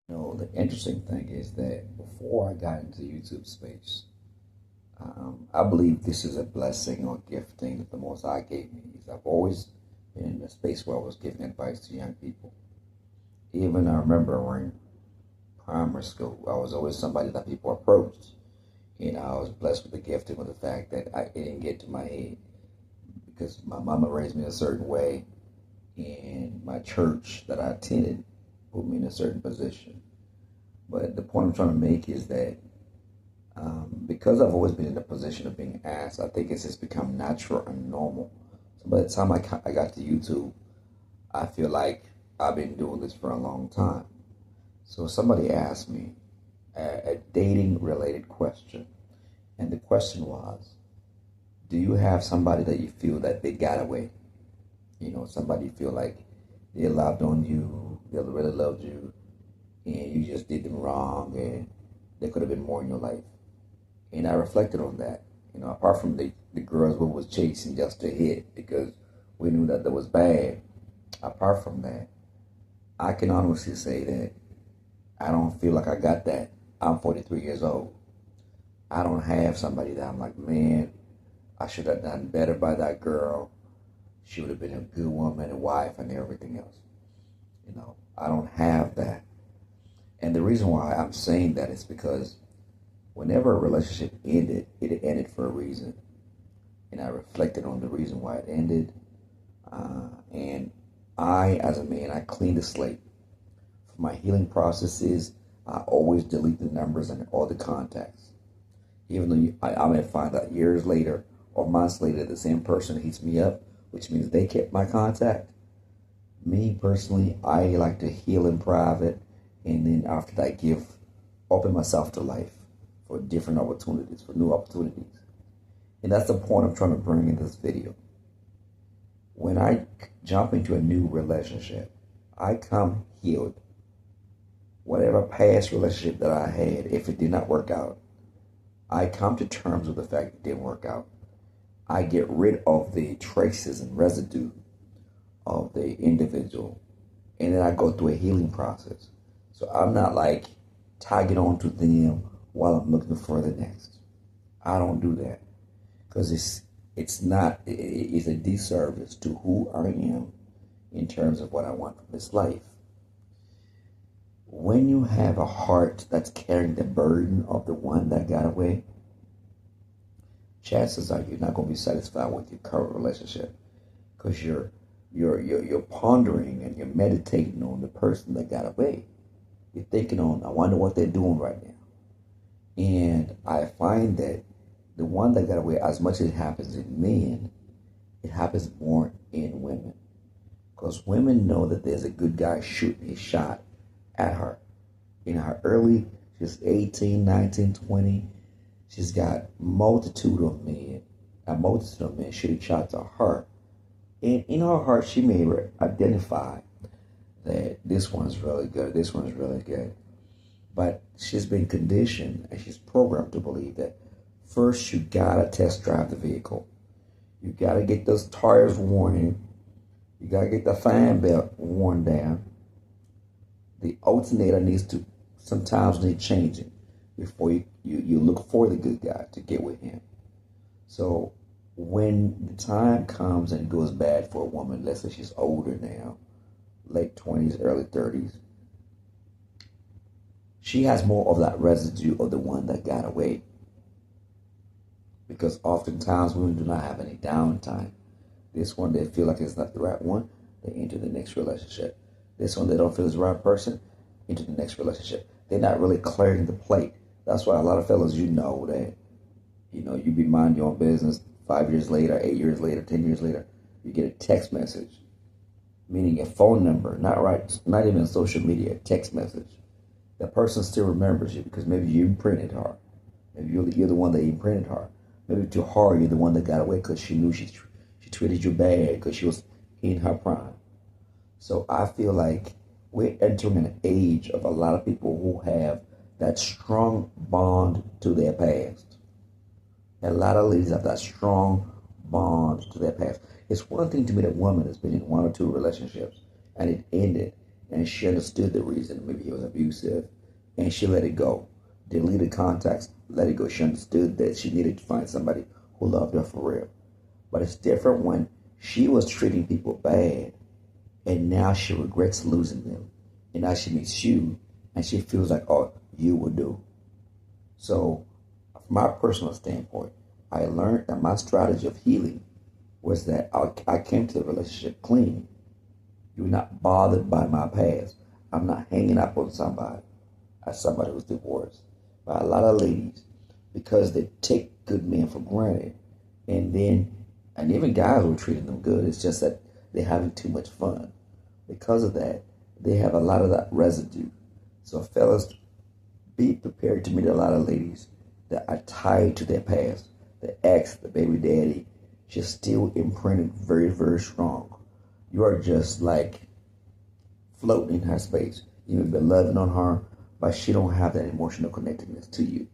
The interesting thing is that before I got into YouTube space, I believe this is a blessing or gifting that the Most High gave me. I've always been in a space where I was giving advice to young people. Even I remember when primary school, I was always somebody that people approached. I was blessed with the gifting with the fact that it didn't get to my head because my mama raised me a certain way, and my church that I attended put me in a certain position. But the point I'm trying to make is that because I've always been in the position of being asked, I think it's just become natural and normal. So by the time I got to YouTube, I feel like I've been doing this for a long time. So somebody asked me a dating related question. And the question was, do you have somebody that you feel that they got away? Somebody you feel like they loved on you, they really loved you, and you just did them wrong, and there could have been more in your life. And I reflected on that. Apart from the girls we was chasing just to hit because we knew that was bad. Apart from that, I can honestly say that I don't feel like I got that. I'm 43 years old. I don't have somebody that I'm like, man, I should have done better by that girl. She would have been a good woman and wife and everything else. I don't have that. And the reason why I'm saying that is because whenever a relationship ended, it ended for a reason. And I reflected on the reason why it ended. And as a man, I cleaned the slate. For my healing processes, I always delete the numbers and all the contacts. Even though I may find out years later or months later the same person hits me up, which means they kept my contact. Me personally, I like to heal in private, and then after that, open myself to life for different opportunities, for new opportunities. And that's the point I'm trying to bring in this video. When I jump into a new relationship, I come healed. Whatever past relationship that I had, if it did not work out, I come to terms with the fact it didn't work out. I get rid of the traces and residue of the individual, and then I go through a healing process. So I'm not like tagging on to them while I'm looking for the next. I don't do that because it's a disservice to who I am in terms of what I want from this life. When you have a heart that's carrying the burden of the one that got away, chances are you're not going to be satisfied with your current relationship because you're pondering and you're meditating on the person that got away. You're thinking on, I wonder what they're doing right now. And I find that the one that got away, as much as it happens in men, it happens more in women. Because women know that there's a good guy shooting his shot at her. In her early, she's 18, 19, 20. She's got a multitude of men shooting shots at her. And in her heart, she may identify that this one's really good, this one's really good. But she's been conditioned and she's programmed to believe that first you gotta test drive the vehicle. You gotta get those tires worn in. You gotta get the fan belt worn down. The alternator sometimes need changing before you look for the good guy to get with him. So when the time comes and it goes bad for a woman, let's say she's older now, late 20s, early 30s, she has more of that residue of the one that got away. Because oftentimes women do not have any downtime. This one, they feel like it's not the right one, they enter the next relationship. This one, they don't feel it's the right person, into the next relationship. They're not really clearing the plate. That's why a lot of fellas, that, you be minding your own business. 5 years later, 8 years later, 10 years later, you get a text message, meaning a phone number, not even social media, a text message. The person still remembers you because maybe you imprinted her. Maybe you're the one that imprinted her. Maybe to her, you're the one that got away because she knew she treated you bad because she was in her prime. So I feel like we're entering an age of a lot of people who have that strong bond to their past. A lot of ladies have that strong bond to their past. It's one thing to meet a woman that's been in one or two relationships and it ended, and she understood the reason. Maybe he was abusive, and she let it go. Deleted contacts, let it go. She understood that she needed to find somebody who loved her for real. But it's different when she was treating people bad, and now she regrets losing them. And now she meets you, and she feels like, oh, you will do. So, from my personal standpoint, I learned that my strategy of healing was that I came to the relationship clean. You're not bothered by my past. I'm not hanging up on somebody as somebody who's divorced. But a lot of ladies, because they take good men for granted, and even guys who are treating them good, it's just that they're having too much fun. Because of that, they have a lot of that residue. So fellas, be prepared to meet a lot of ladies that are tied to their past. The ex, the baby daddy, just still imprinted very, very strong. You are just like floating in her space. You may be loving on her, but she don't have that emotional connectedness to you.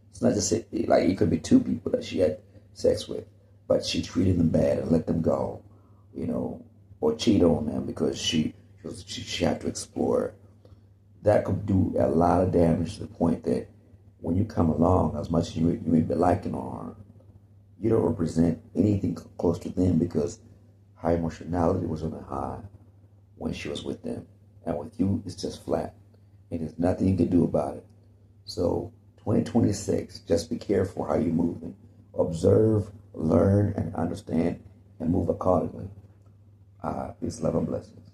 It's not just like it could be two people that she had sex with, but she treated them bad and let them go, or cheat on them because she had to explore. That could do a lot of damage to the point that when you come along, as much as you may be liking on her, you don't represent anything close to them because her emotionality was on a high when she was with them. And with you, it's just flat. And there's nothing you can do about it. So 2026, just be careful how you're moving. Observe, learn, and understand, and move accordingly. Peace, love, and blessings.